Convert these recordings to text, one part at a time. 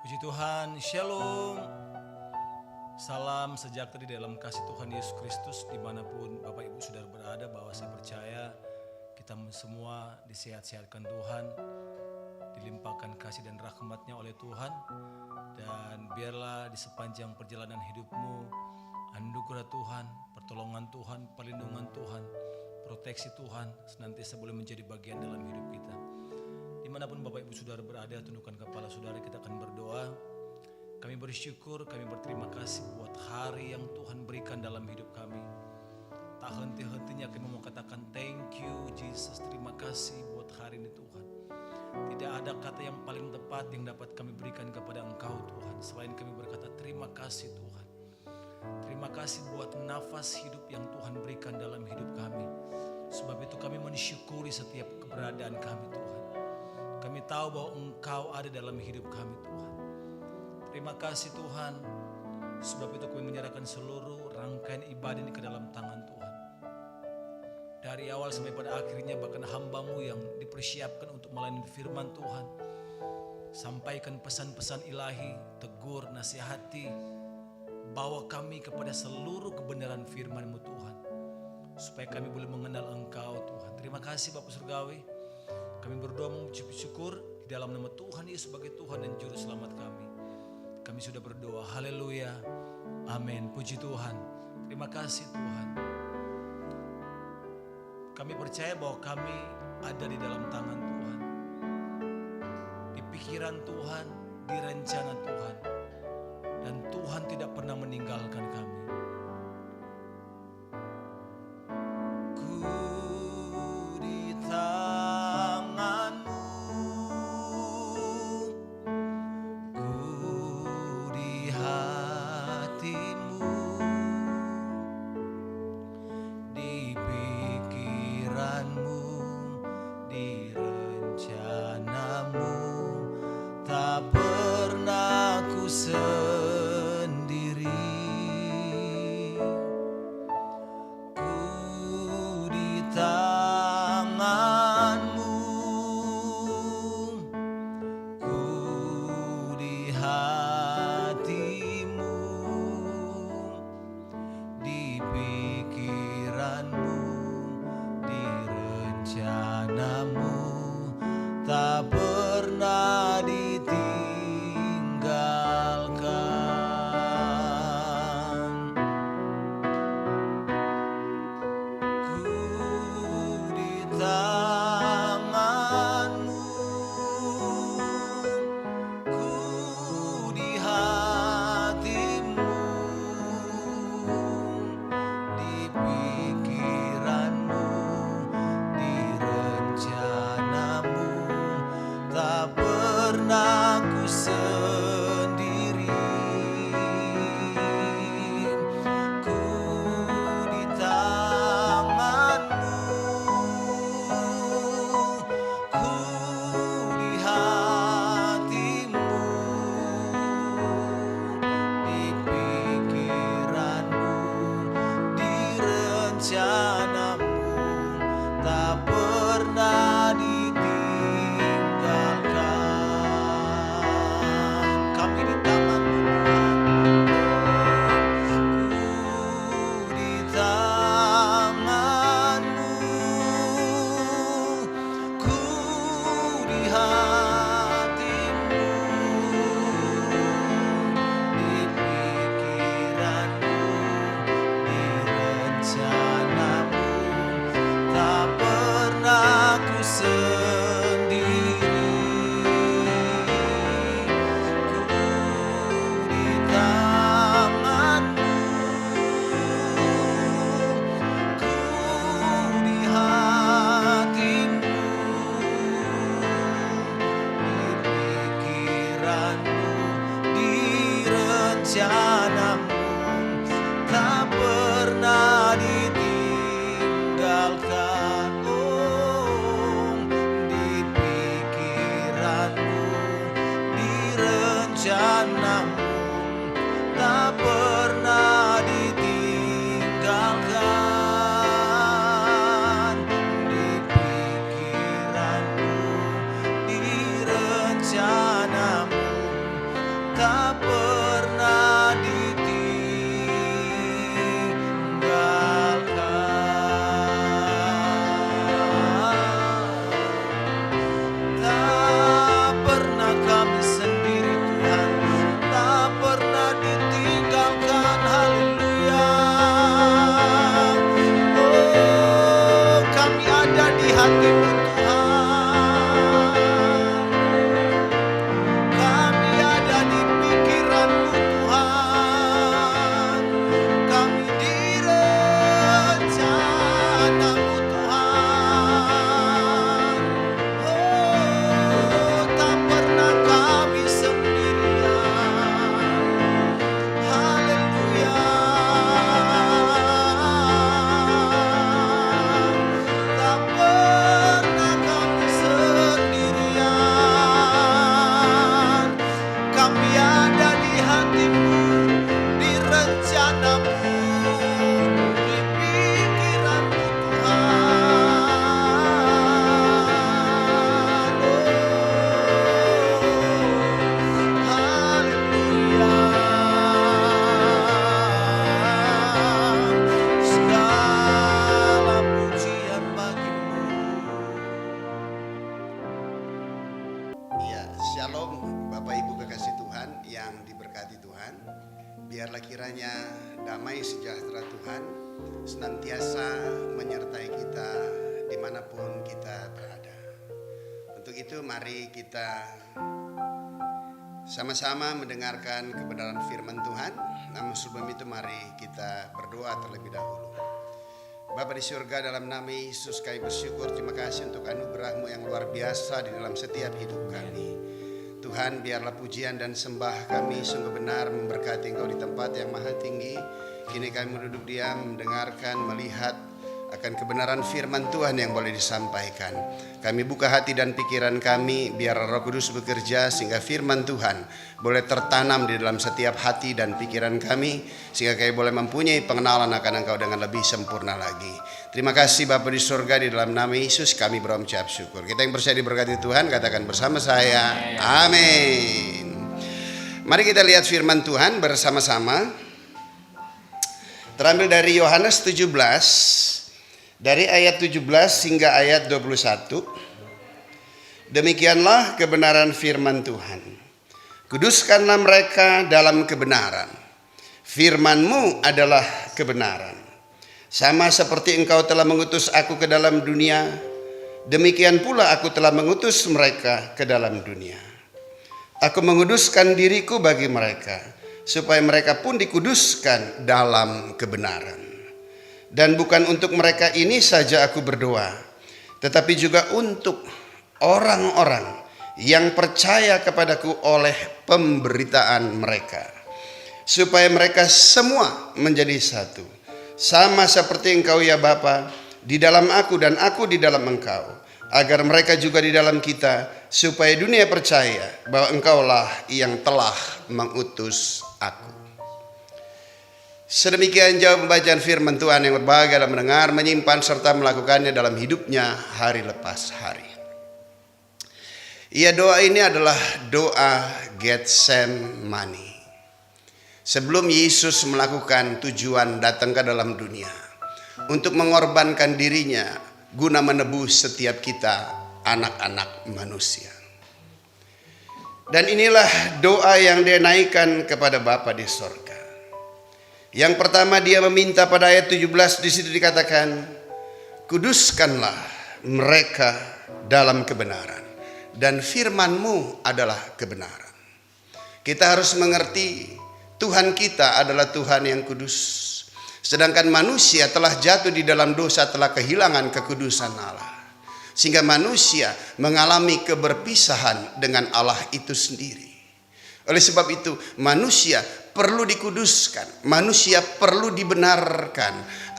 Puji Tuhan, Shalom. Salam sejahtera di dalam kasih Tuhan Yesus Kristus dimanapun Bapak Ibu Saudara berada, bahwa saya percaya kita semua disehat-sehatkan Tuhan, dilimpahkan kasih dan rahmat-Nya oleh Tuhan. Dan biarlah di sepanjang perjalanan hidupmu, anugerah Tuhan, pertolongan Tuhan, perlindungan Tuhan, proteksi Tuhan senantiasa boleh menjadi bagian dalam hidup kita. Dimanapun Bapak Ibu Saudara berada, tundukkan kepala saudara, kita akan berdoa. Kami bersyukur, kami berterima kasih buat hari yang Tuhan berikan dalam hidup kami. Tak henti-hentinya kami mau katakan thank you Jesus, terima kasih buat hari ini Tuhan. Tidak ada kata yang paling tepat yang dapat kami berikan kepada Engkau Tuhan, selain kami berkata terima kasih Tuhan. Terima kasih buat nafas hidup yang Tuhan berikan dalam hidup kami. Sebab itu kami mensyukuri setiap keberadaan kami Tuhan. Kami tahu bahwa Engkau ada dalam hidup kami Tuhan. Terima kasih Tuhan. Sebab itu kami menyerahkan seluruh rangkaian ibadah ini ke dalam tangan Tuhan. Dari awal sampai pada akhirnya, bahkan hamba-Mu yang dipersiapkan untuk melayani firman Tuhan. Sampaikan pesan-pesan ilahi, tegur, nasihati. Bawa kami kepada seluruh kebenaran firman-Mu Tuhan. Supaya kami boleh mengenal Engkau Tuhan. Terima kasih Bapak Surgawi. Kami berdoa mengucap syukur di dalam nama Tuhan Yesus sebagai Tuhan dan Juru Selamat kami. Kami sudah berdoa, haleluya, amin, puji Tuhan. Terima kasih Tuhan. Kami percaya bahwa kami ada di dalam tangan Tuhan, di pikiran Tuhan, di rencana Tuhan. Dan Tuhan tidak pernah meninggalkan kami. Tuhan. Biarlah kiranya damai sejahtera Tuhan senantiasa menyertai kita dimanapun kita berada. Untuk itu mari kita sama-sama mendengarkan kebenaran firman Tuhan. Namun sebelum itu mari kita berdoa terlebih dahulu. Bapa di surga, dalam nama Yesus kami bersyukur, terima kasih untuk anugerah-Mu yang luar biasa di dalam setiap hidup kami. Tuhan, biarlah pujian dan sembah kami sungguh benar memberkati Engkau di tempat yang maha tinggi. Kini kami duduk diam, mendengarkan, melihat akan kebenaran firman Tuhan yang boleh disampaikan. Kami buka hati dan pikiran kami, biar Roh Kudus bekerja sehingga firman Tuhan boleh tertanam di dalam setiap hati dan pikiran kami, sehingga kami boleh mempunyai pengenalan akan Engkau dengan lebih sempurna lagi. Terima kasih Bapa di surga, di dalam nama Yesus kami berucap syukur. Kita yang percaya diberkati Tuhan katakan bersama saya, amin. Mari kita lihat firman Tuhan bersama-sama. Terambil dari Yohanes 17 dari ayat 17 hingga ayat 21. Demikianlah kebenaran firman Tuhan. Kuduskanlah mereka dalam kebenaran. Firman-Mu adalah kebenaran. Sama seperti Engkau telah mengutus aku ke dalam dunia, demikian pula aku telah mengutus mereka ke dalam dunia. Aku menguduskan diriku bagi mereka, supaya mereka pun dikuduskan dalam kebenaran. Dan bukan untuk mereka ini saja aku berdoa, tetapi juga untuk orang-orang yang percaya kepadaku oleh pemberitaan mereka, supaya mereka semua menjadi satu, sama seperti Engkau ya Bapa di dalam aku dan aku di dalam Engkau, agar mereka juga di dalam kita, supaya dunia percaya bahwa Engkaulah yang telah mengutus aku. Sedemikian jauh pembacaan firman Tuhan yang berbahagia dalam mendengar, menyimpan serta melakukannya dalam hidupnya hari lepas hari. Doa ini adalah doa Getsemani. Sebelum Yesus melakukan tujuan datang ke dalam dunia untuk mengorbankan dirinya guna menebus setiap kita anak-anak manusia. Dan inilah doa yang dia naikkan kepada Bapa di sorga. Yang pertama dia meminta pada ayat 17, di situ dikatakan, kuduskanlah mereka dalam kebenaran, dan firman-Mu adalah kebenaran. Kita harus mengerti Tuhan kita adalah Tuhan yang kudus. Sedangkan manusia telah jatuh di dalam dosa, telah kehilangan kekudusan Allah. Sehingga manusia mengalami keberpisahan dengan Allah itu sendiri. Oleh sebab itu manusia perlu dikuduskan, manusia perlu dibenarkan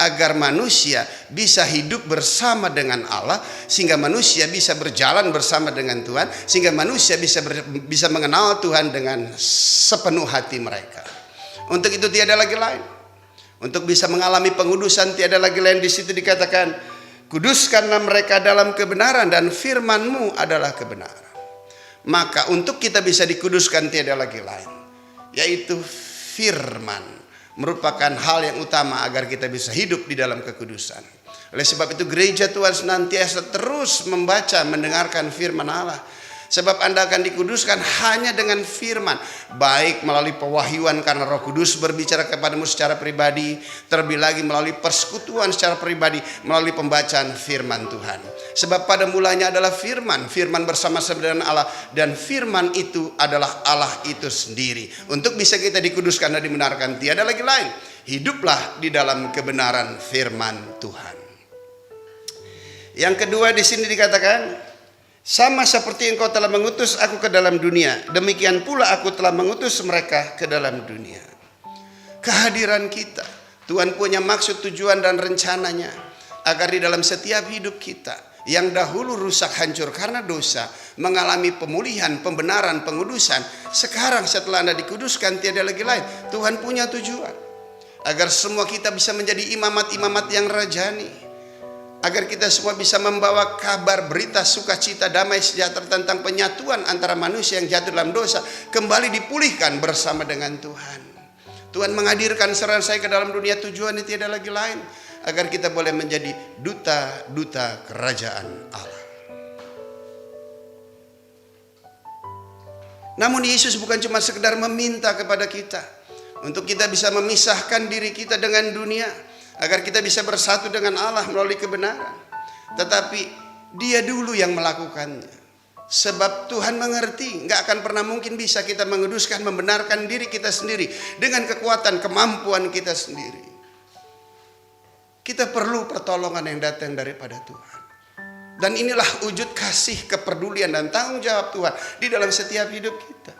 agar manusia bisa hidup bersama dengan Allah, sehingga manusia bisa berjalan bersama dengan Tuhan, sehingga manusia bisa mengenal Tuhan dengan sepenuh hati mereka. Untuk itu tiada lagi lain. Untuk bisa mengalami pengudusan tiada lagi lain, di situ dikatakan kuduskanlah mereka dalam kebenaran dan firman-Mu adalah kebenaran. Maka untuk kita bisa dikuduskan tiada lagi lain, yaitu firman merupakan hal yang utama agar kita bisa hidup di dalam kekudusan. Oleh sebab itu gereja Tuhan senantiasa terus membaca, mendengarkan firman Allah. Sebab Anda akan dikuduskan hanya dengan firman, baik melalui pewahyuan karena Roh Kudus berbicara kepadamu secara pribadi, terlebih lagi melalui persekutuan secara pribadi, melalui pembacaan firman Tuhan. Sebab pada mulanya adalah firman, firman bersama-sama dengan Allah, dan firman itu adalah Allah itu sendiri. Untuk bisa kita dikuduskan dan dibenarkan tiada lagi lain, hiduplah di dalam kebenaran firman Tuhan. Yang kedua di sini dikatakan, sama seperti Engkau telah mengutus aku ke dalam dunia, demikian pula aku telah mengutus mereka ke dalam dunia. Kehadiran kita, Tuhan punya maksud, tujuan dan rencananya agar di dalam setiap hidup kita yang dahulu rusak hancur karena dosa mengalami pemulihan, pembenaran, pengudusan. Sekarang setelah Anda dikuduskan tiada lagi lain, Tuhan punya tujuan agar semua kita bisa menjadi imamat-imamat yang rajani, agar kita semua bisa membawa kabar, berita, sukacita, damai, sejahtera tentang penyatuan antara manusia yang jatuh dalam dosa kembali dipulihkan bersama dengan Tuhan. Tuhan menghadirkan saran saya ke dalam dunia, tujuannya tiada lagi lain agar kita boleh menjadi duta-duta kerajaan Allah. Namun Yesus bukan cuma sekedar meminta kepada kita untuk kita bisa memisahkan diri kita dengan dunia, agar kita bisa bersatu dengan Allah melalui kebenaran. Tetapi Dia dulu yang melakukannya. Sebab Tuhan mengerti, nggak akan pernah mungkin bisa kita menguduskan, membenarkan diri kita sendiri dengan kekuatan, kemampuan kita sendiri. Kita perlu pertolongan yang datang daripada Tuhan. Dan inilah wujud kasih, kepedulian, dan tanggung jawab Tuhan di dalam setiap hidup kita.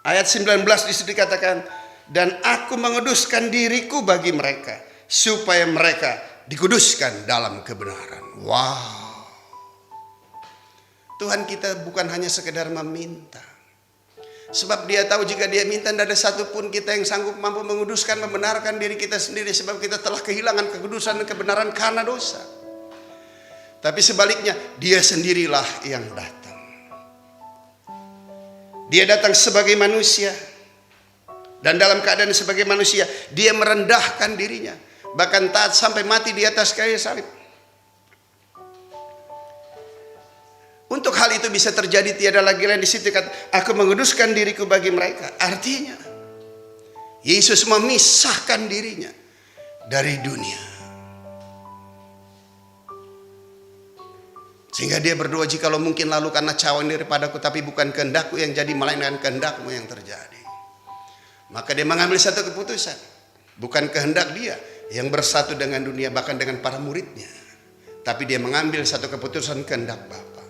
Ayat 19 di situ dikatakan, dan aku menguduskan diriku bagi mereka, supaya mereka dikuduskan dalam kebenaran. Wow. Tuhan kita bukan hanya sekedar meminta. Sebab Dia tahu jika Dia minta, tidak ada satupun kita yang sanggup mampu menguduskan, membenarkan diri kita sendiri. Sebab kita telah kehilangan kekudusan dan kebenaran karena dosa. Tapi sebaliknya, Dia sendirilah yang datang. Dia datang sebagai manusia. Dan dalam keadaan sebagai manusia, Dia merendahkan dirinya. Bahkan taat sampai mati di atas kayu salib. Untuk hal itu bisa terjadi, tiada lagi lain di situ kata, aku menguduskan diriku bagi mereka. Artinya, Yesus memisahkan dirinya dari dunia. Sehingga Dia berdoa, jikalau mungkin lalu karena cawan daripadaku, tapi bukan kehendakku yang jadi, melainkan kehendakmu yang terjadi. Maka Dia mengambil satu keputusan. Bukan kehendak Dia yang bersatu dengan dunia, bahkan dengan para muridnya. Tapi Dia mengambil satu keputusan kehendak Bapa.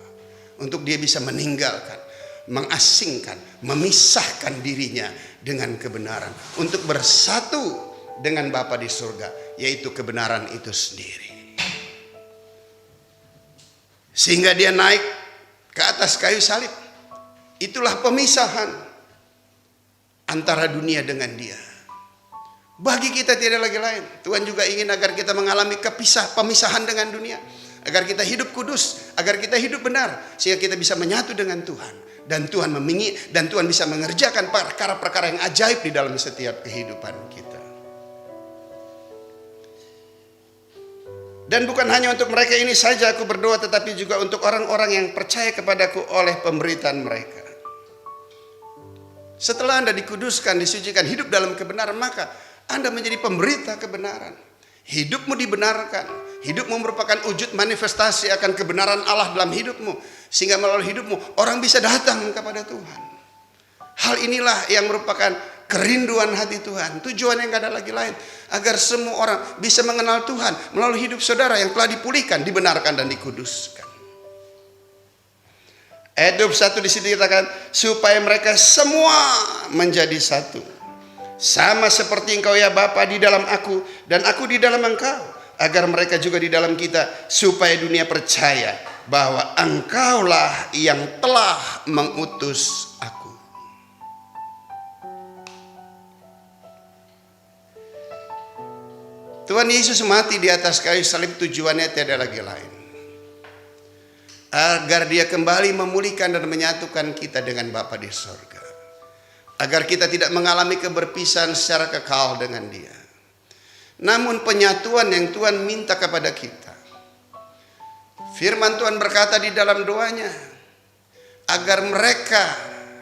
Untuk Dia bisa meninggalkan, mengasingkan, memisahkan dirinya dengan kebenaran. Untuk bersatu dengan Bapa di surga, yaitu kebenaran itu sendiri. Sehingga Dia naik ke atas kayu salib. Itulah pemisahan antara dunia dengan Dia. Bagi kita tidak lagi lain. Tuhan juga ingin agar kita mengalami pemisahan dengan dunia. Agar kita hidup kudus, agar kita hidup benar, sehingga kita bisa menyatu dengan Tuhan. Dan Tuhan dan Tuhan bisa mengerjakan perkara-perkara yang ajaib di dalam setiap kehidupan kita. Dan bukan hanya untuk mereka ini saja aku berdoa, tetapi juga untuk orang-orang yang percaya kepadaku oleh pemberitaan mereka. Setelah Anda dikuduskan, disucikan, hidup dalam kebenaran, maka Anda menjadi pemberita kebenaran. Hidupmu dibenarkan. Hidupmu merupakan wujud manifestasi akan kebenaran Allah dalam hidupmu. Sehingga melalui hidupmu orang bisa datang kepada Tuhan. Hal inilah yang merupakan kerinduan hati Tuhan. Tujuan yang gak ada lagi lain. Agar semua orang bisa mengenal Tuhan melalui hidup saudara yang telah dipulihkan, dibenarkan, dan dikuduskan. Ayat 21 di sini dikatakan, supaya mereka semua menjadi satu. Sama seperti Engkau ya Bapa di dalam aku dan aku di dalam Engkau, agar mereka juga di dalam kita, supaya dunia percaya bahwa Engkaulah yang telah mengutus aku. Tuhan Yesus mati di atas kayu salib, tujuannya tiada lagi lain, agar Dia kembali memulihkan dan menyatukan kita dengan Bapa di surga. Agar kita tidak mengalami keberpisahan secara kekal dengan Dia. Namun penyatuan yang Tuhan minta kepada kita. Firman Tuhan berkata di dalam doanya, agar mereka,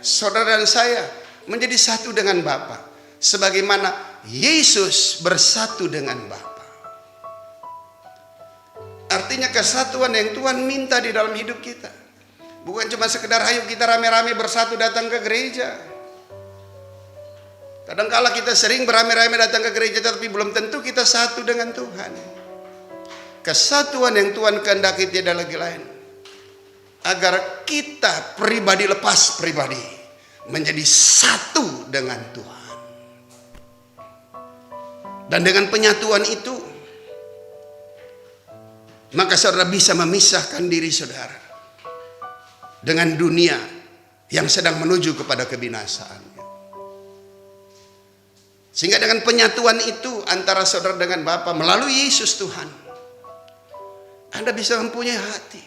saudara dan saya, menjadi satu dengan Bapa, sebagaimana Yesus bersatu dengan Bapa. Artinya kesatuan yang Tuhan minta di dalam hidup kita. Bukan cuma sekedar ayo kita rame-rame bersatu datang ke gereja. Kadangkala kita sering beramai-ramai datang ke gereja, tetapi belum tentu kita satu dengan Tuhan. Kesatuan yang Tuhan kehendaki tiada lagi lain, agar kita pribadi lepas pribadi menjadi satu dengan Tuhan. Dan dengan penyatuan itu, maka saudara bisa memisahkan diri saudara dengan dunia yang sedang menuju kepada kebinasaan. Sehingga dengan penyatuan itu antara saudara dengan Bapa melalui Yesus Tuhan, Anda bisa mempunyai hati.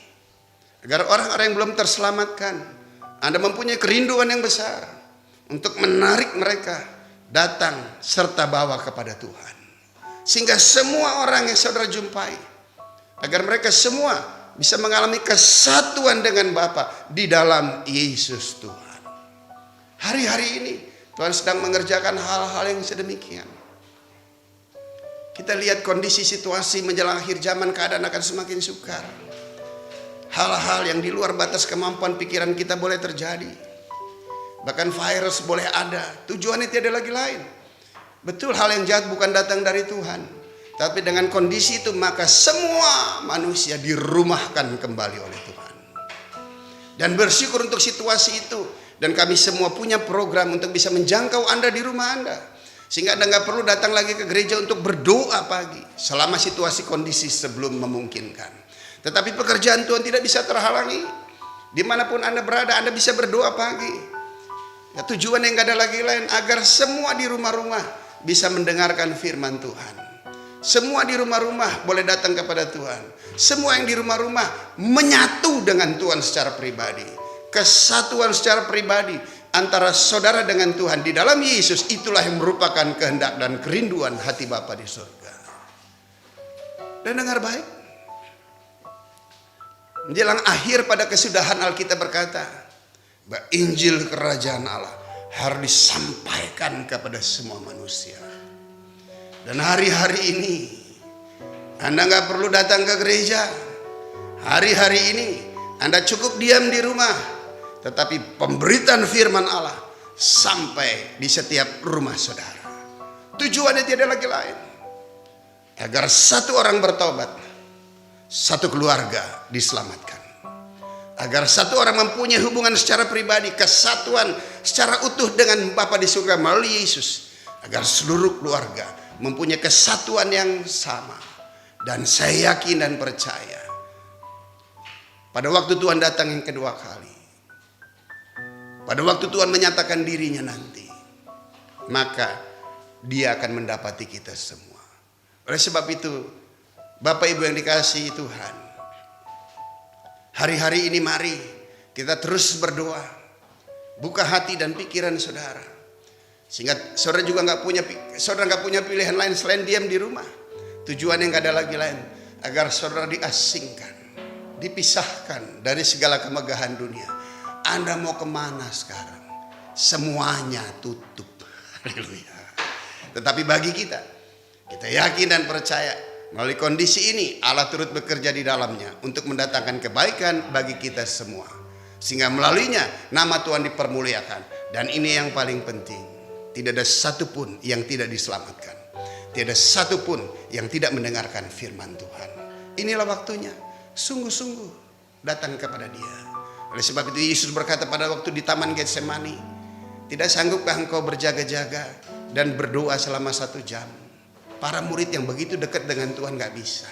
Agar orang-orang yang belum terselamatkan, Anda mempunyai kerinduan yang besar untuk menarik mereka datang serta bawa kepada Tuhan. Sehingga semua orang yang saudara jumpai, agar mereka semua bisa mengalami kesatuan dengan Bapa di dalam Yesus Tuhan. Hari-hari ini Tuhan sedang mengerjakan hal-hal yang sedemikian. Kita lihat kondisi situasi menjelang akhir zaman, keadaan akan semakin sukar. Hal-hal yang di luar batas kemampuan pikiran kita boleh terjadi. Bahkan virus boleh ada. Tujuannya tidak lagi lain. Betul, hal yang jahat bukan datang dari Tuhan. Tapi dengan kondisi itu maka semua manusia dirumahkan kembali oleh Tuhan. Dan bersyukur untuk situasi itu. Dan kami semua punya program untuk bisa menjangkau Anda di rumah Anda. Sehingga Anda nggak perlu datang lagi ke gereja untuk berdoa pagi. Selama situasi kondisi sebelum memungkinkan. Tetapi pekerjaan Tuhan tidak bisa terhalangi. Dimanapun Anda berada, Anda bisa berdoa pagi. Ya, tujuan yang nggak ada lagi lain. Agar semua di rumah-rumah bisa mendengarkan firman Tuhan. Semua di rumah-rumah boleh datang kepada Tuhan. Semua yang di rumah-rumah menyatu dengan Tuhan secara pribadi. Kesatuan secara pribadi antara saudara dengan Tuhan di dalam Yesus, itulah yang merupakan kehendak dan kerinduan hati Bapa di surga. Dan dengar baik, menjelang akhir pada kesudahan Alkitab berkata bahwa Injil kerajaan Allah harus disampaikan kepada semua manusia. Dan hari-hari ini Anda nggak perlu datang ke gereja. Hari-hari ini Anda cukup diam di rumah. Tetapi pemberitaan firman Allah sampai di setiap rumah saudara. Tujuannya tidak lagi lain. Agar satu orang bertobat, satu keluarga diselamatkan. Agar satu orang mempunyai hubungan secara pribadi, kesatuan secara utuh dengan Bapa di surga melalui Yesus. Agar seluruh keluarga mempunyai kesatuan yang sama. Dan saya yakin dan percaya, pada waktu Tuhan datang yang kedua kali, pada waktu Tuhan menyatakan dirinya nanti, maka Dia akan mendapati kita semua. Oleh sebab itu, Bapak Ibu yang dikasihi Tuhan, hari-hari ini mari kita terus berdoa. Buka hati dan pikiran saudara. Sehingga saudara juga nggak punya pilihan lain selain diam di rumah. Tujuan yang nggak ada lagi lain, agar saudara diasingkan, dipisahkan dari segala kemegahan dunia. Anda mau kemana sekarang? Semuanya tutup. Haleluya. Tetapi bagi kita yakin dan percaya melalui kondisi ini Allah turut bekerja di dalamnya untuk mendatangkan kebaikan bagi kita semua. Sehingga melaluinya nama Tuhan dipermuliakan. Dan ini yang paling penting. Tidak ada satupun yang tidak diselamatkan. Tidak ada satupun yang tidak mendengarkan firman Tuhan. Inilah waktunya. Sungguh-sungguh datang kepada Dia. Oleh sebab itu Yesus berkata pada waktu di Taman Getsemani, tidak sanggupkah engkau berjaga-jaga dan berdoa selama 1 jam? Para murid yang begitu dekat dengan Tuhan gak bisa.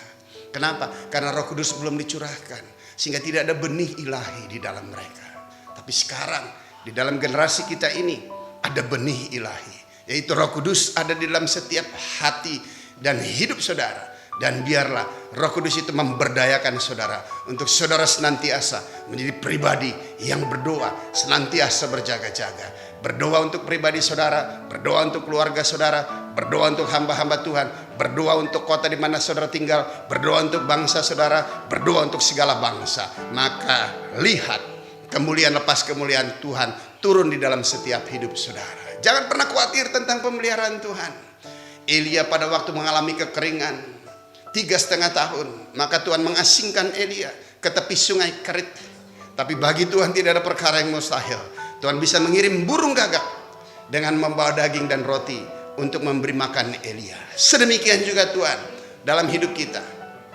Kenapa? Karena Roh Kudus belum dicurahkan. Sehingga tidak ada benih ilahi di dalam mereka. Tapi sekarang di dalam generasi kita ini ada benih ilahi. Yaitu Roh Kudus ada di dalam setiap hati dan hidup saudara. Dan biarlah Roh Kudus itu memberdayakan saudara untuk saudara senantiasa menjadi pribadi yang berdoa, senantiasa berjaga-jaga. Berdoa untuk pribadi saudara, berdoa untuk keluarga saudara, berdoa untuk hamba-hamba Tuhan, berdoa untuk kota di mana saudara tinggal, berdoa untuk bangsa saudara, berdoa untuk segala bangsa. Maka lihat kemuliaan lepas kemuliaan Tuhan turun di dalam setiap hidup saudara. Jangan pernah khawatir tentang pemeliharaan Tuhan. Elia pada waktu mengalami kekeringan 3,5 tahun, maka Tuhan mengasingkan Elia ke tepi sungai Kerit. Tapi bagi Tuhan tidak ada perkara yang mustahil. Tuhan bisa mengirim burung gagak dengan membawa daging dan roti untuk memberi makan Elia. Sedemikian juga Tuhan dalam hidup kita.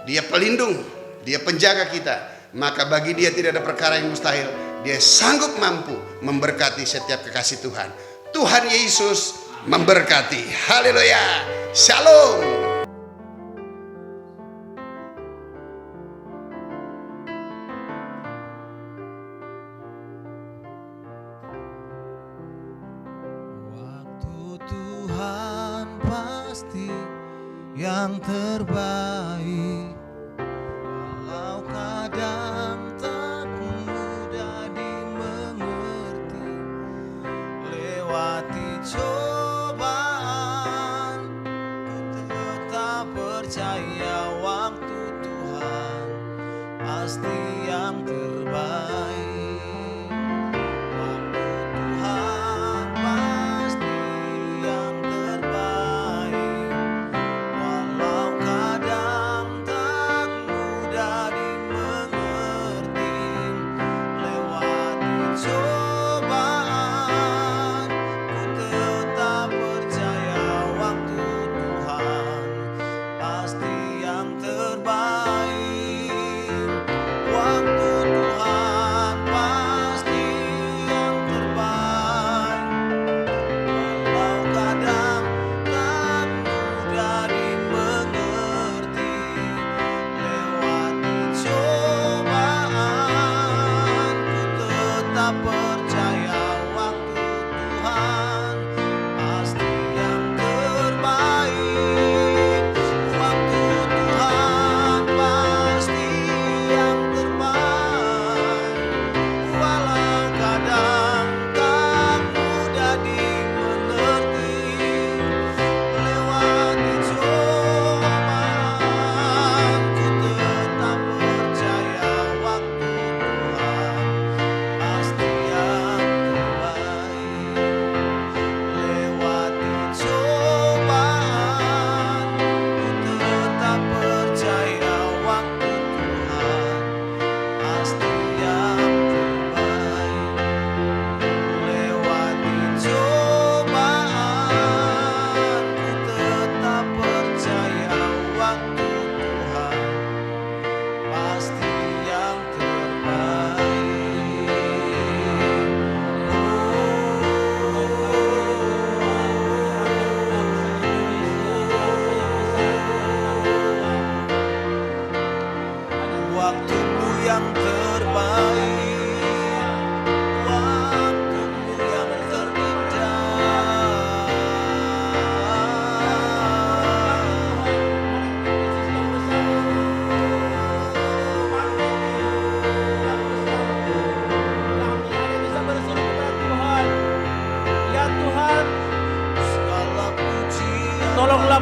Dia pelindung, Dia penjaga kita. Maka bagi Dia tidak ada perkara yang mustahil. Dia sanggup mampu memberkati setiap kekasih Tuhan. Tuhan Yesus memberkati. Haleluya. Shalom. Yang terbaik, walau kadang tak mudah dimengerti, lewati cobaan, ku tetap percaya waktu Tuhan pasti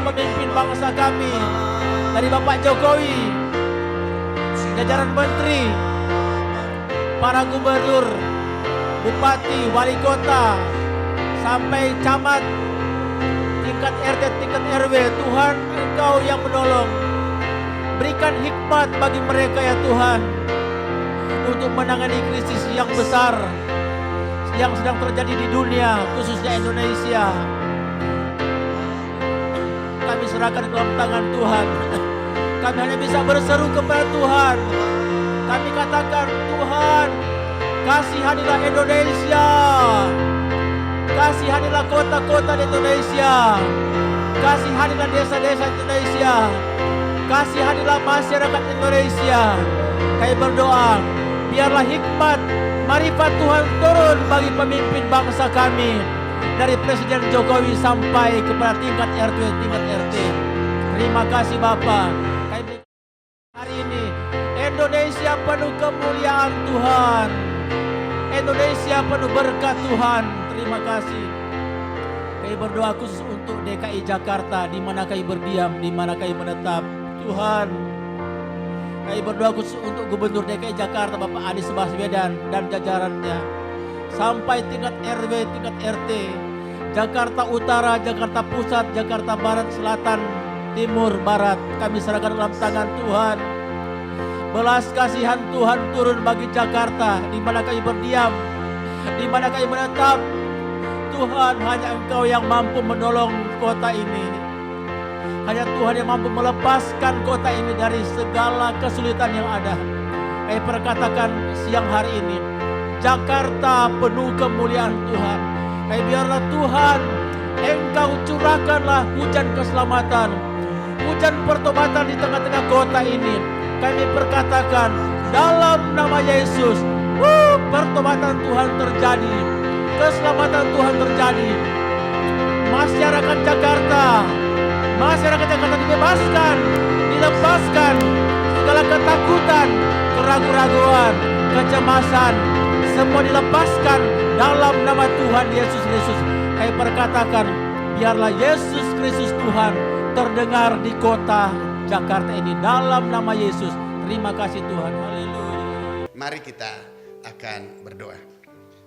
pemimpin bangsa kami, dari Bapak Jokowi, jajaran menteri, para gubernur, bupati, wali kota, sampai camat, tingkat RT, tingkat RW. Tuhan, Engkau yang menolong. Berikan hikmat bagi mereka ya Tuhan, untuk menangani krisis yang besar yang sedang terjadi di dunia, khususnya Indonesia. Kami serahkan ke dalam tangan Tuhan. Kami hanya bisa berseru kepada Tuhan. Kami katakan, Tuhan, kasihanilah Indonesia. Kasihanilah kota-kota di Indonesia. Kasihanilah desa-desa Indonesia. Kasihanilah masyarakat Indonesia. Kami berdoa, biarlah hikmat, marifat Tuhan turun bagi pemimpin bangsa kami, dari Presiden Jokowi sampai kepada tingkat RT, tingkat RT. Terima kasih Bapa. Kami hari ini Indonesia penuh kemuliaan Tuhan. Indonesia penuh berkat Tuhan. Terima kasih. Kami berdoa khusus untuk DKI Jakarta, di mana kami berdiam, di mana kami menetap. Tuhan, kami berdoa khusus untuk Gubernur DKI Jakarta Bapak Anies Baswedan dan jajarannya, sampai tingkat RW, tingkat RT, Jakarta Utara, Jakarta Pusat, Jakarta Barat, Selatan, Timur, Barat. Kami serahkan dalam tangan Tuhan. Belas kasihan Tuhan turun bagi Jakarta, di mana kami berdiam, di mana kami menetap. Tuhan, hanya Engkau yang mampu menolong kota ini. Hanya Tuhan yang mampu melepaskan kota ini dari segala kesulitan yang ada. Kami perkatakan siang hari ini, Jakarta penuh kemuliaan Tuhan. Kami biarlah Tuhan, Engkau curahkanlah hujan keselamatan, hujan pertobatan di tengah-tengah kota ini. Kami perkatakan dalam nama Yesus, pertobatan Tuhan terjadi, keselamatan Tuhan terjadi. Masyarakat Jakarta dibebaskan, dilepaskan segala ketakutan, keraguan-raguan, kecemasan, semua dilepaskan dalam nama Tuhan Yesus Kristus. Kami perkatakan, biarlah Yesus Kristus Tuhan terdengar di kota Jakarta ini dalam nama Yesus. Terima kasih Tuhan. Haleluya. Mari kita akan berdoa.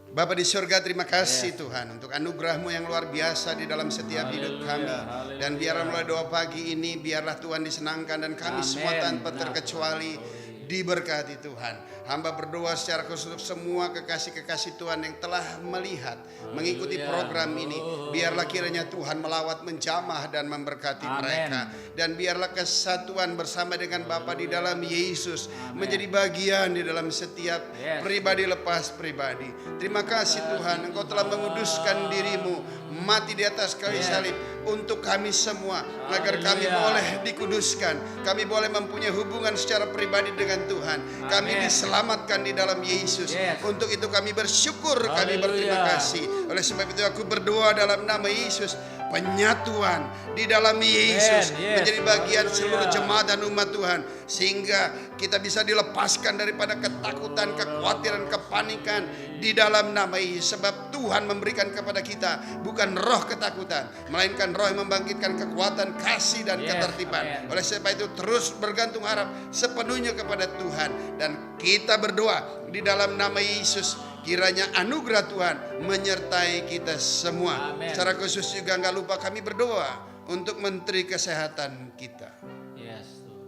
Bapa di surga, terima kasih Tuhan untuk anugerah-Mu yang luar biasa di dalam setiap hidup kami. Dan biarlah mulai doa pagi ini, biarlah Tuhan disenangkan dan kami semua tanpa terkecuali diberkati Tuhan. Hamba berdoa secara khusus untuk semua kekasih-kekasih Tuhan yang telah melihat, mengikuti program ini. Biarlah kiranya Tuhan melawat, menjamah dan memberkati mereka. Dan biarlah kesatuan bersama dengan Bapa di dalam Yesus menjadi bagian di dalam setiap pribadi lepas pribadi. Terima kasih Tuhan, Engkau telah menguduskan diri-Mu mati di atas kayu salib untuk kami semua, agar kami boleh dikuduskan, kami boleh mempunyai hubungan secara pribadi dengan Tuhan. Kami diselamatkan di dalam Yesus. Untuk itu kami bersyukur, kami berterima kasih. Oleh sebab itu aku berdoa dalam nama Yesus, penyatuan di dalam Yesus menjadi bagian seluruh jemaat dan umat Tuhan, sehingga kita bisa dilepaskan daripada ketakutan, kekhawatiran, kepanikan di dalam nama Yesus. Sebab Tuhan memberikan kepada kita bukan roh ketakutan, melainkan roh yang membangkitkan kekuatan, kasih dan ketertiban. Oleh sebab itu terus bergantung harap sepenuhnya kepada Tuhan, dan kita berdoa di dalam nama Yesus, kiranya anugerah Tuhan menyertai kita semua. Secara khusus juga nggak lupa kami berdoa untuk Menteri Kesehatan kita.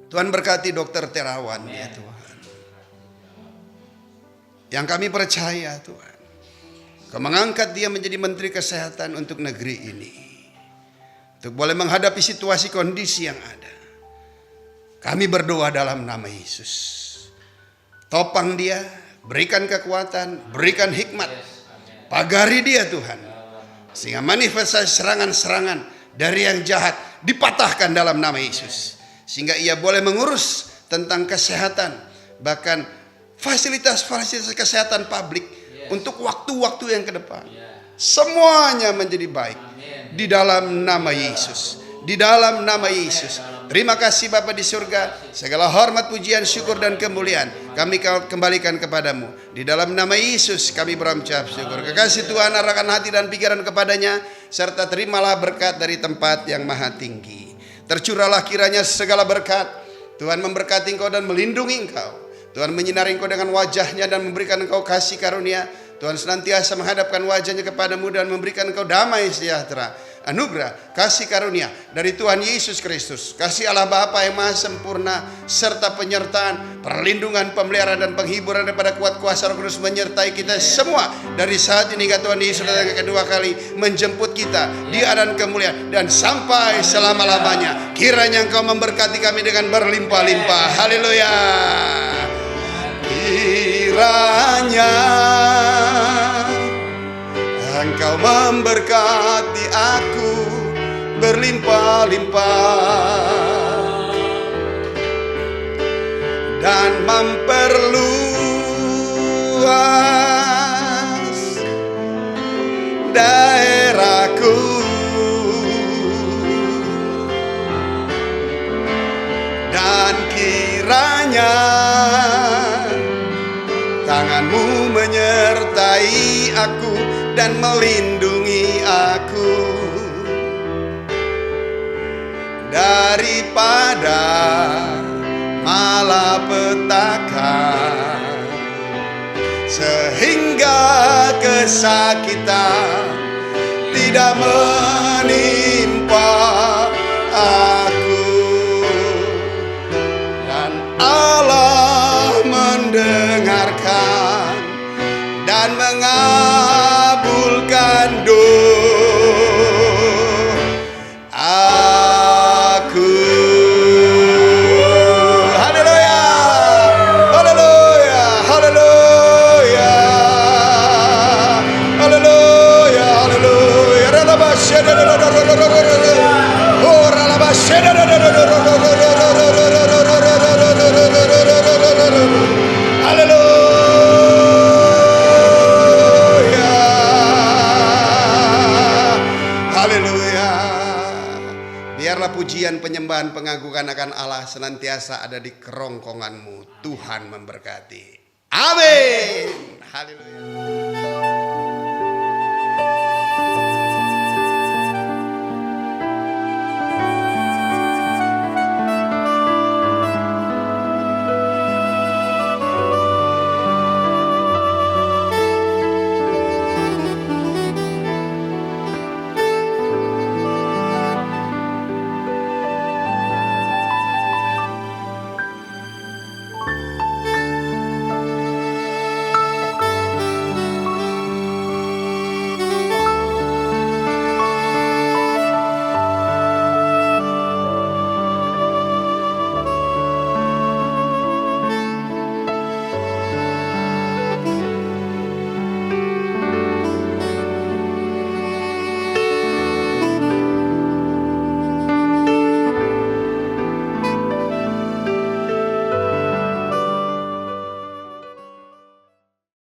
Tuhan berkati Dokter Terawan ya Tuhan. Yang kami percaya Tuhan, Kau mengangkat dia menjadi Menteri Kesehatan untuk negeri ini, untuk boleh menghadapi situasi kondisi yang ada. Kami berdoa dalam nama Yesus. Topang dia, berikan kekuatan, berikan hikmat, pagari dia Tuhan, sehingga manifestasi serangan-serangan dari yang jahat dipatahkan dalam nama Yesus, sehingga ia boleh mengurus tentang kesehatan, bahkan fasilitas-fasilitas kesehatan publik untuk waktu-waktu yang ke depan. Semuanya menjadi baik di dalam nama Yesus, di dalam nama Yesus. Terima kasih Bapa di surga, segala hormat, pujian, syukur dan kemuliaan kami kembalikan kepadamu. Di dalam nama Yesus kami berucap syukur. Kekasih Tuhan, arahkan hati dan pikiran kepadanya, serta terimalah berkat dari tempat yang maha tinggi. Tercurahlah kiranya segala berkat. Tuhan memberkati engkau dan melindungi engkau. Tuhan menyinari engkau dengan wajahnya dan memberikan engkau kasih karunia. Tuhan senantiasa menghadapkan wajahnya kepadamu dan memberikan engkau damai sejahtera, anugerah, kasih karunia dari Tuhan Yesus Kristus, kasih Allah Bapa yang Maha Sempurna, serta penyertaan, perlindungan, pemeliharaan dan penghiburan daripada kuat kuasa Roh Kudus menyertai kita semua dari saat ini hingga Tuhan Yesus datang kedua kali menjemput kita di adan kemuliaan dan sampai selama-lamanya. Kiranya engkau memberkati kami dengan berlimpah-limpah. Haleluya. Kiranya engkau memberkati aku berlimpah-limpah dan memperluas daerahku, dan kiranya tanganmu menyertai aku dan melindungi aku daripada malapetaka, sehingga kesakitan tidak menimpa aku, dan Allah mendengarkan dan mengabulkan doaku. Haleluya, haleluya, haleluya, haleluya, haleluya. Haleluya. Biarlah pujian, penyembahan, pengagungan akan Allah senantiasa ada di kerongkonganmu. Tuhan memberkati. Amin. Haleluya.